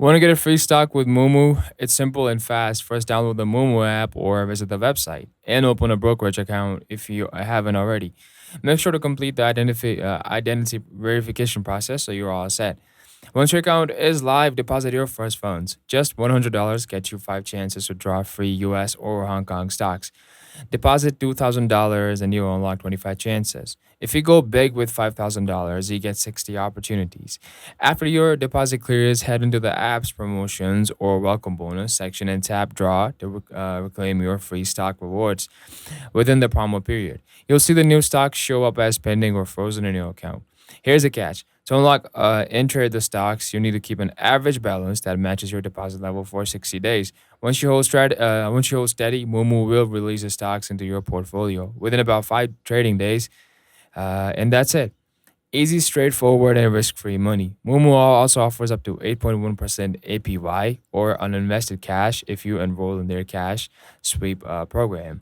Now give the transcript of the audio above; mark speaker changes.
Speaker 1: Want to get a free stock with Moomoo? It's simple and fast. First, download the Moomoo app or visit the website and open a brokerage account if you haven't already. Make sure to complete the identity verification process so you're all set. Once your account is live, deposit your first funds. Just $100 gets you 5 chances to draw free US or Hong Kong stocks. Deposit $2,000 and you'll unlock 25 chances. If you go big with $5,000, you get 60 opportunities. After your deposit clears, head into the app's promotions or welcome bonus section and tap draw to reclaim your free stock rewards within the promo period. You'll see the new stocks show up as pending or frozen in your account. Here's the catch. To unlock and trade the stocks, you need to keep an average balance that matches your deposit level for 60 days. Once you hold steady, Moomoo will release the stocks into your portfolio within about 5 trading days, and that's it. Easy, straightforward, and risk-free money. Moomoo also offers up to 8.1% APY or uninvested cash if you enroll in their cash sweep program.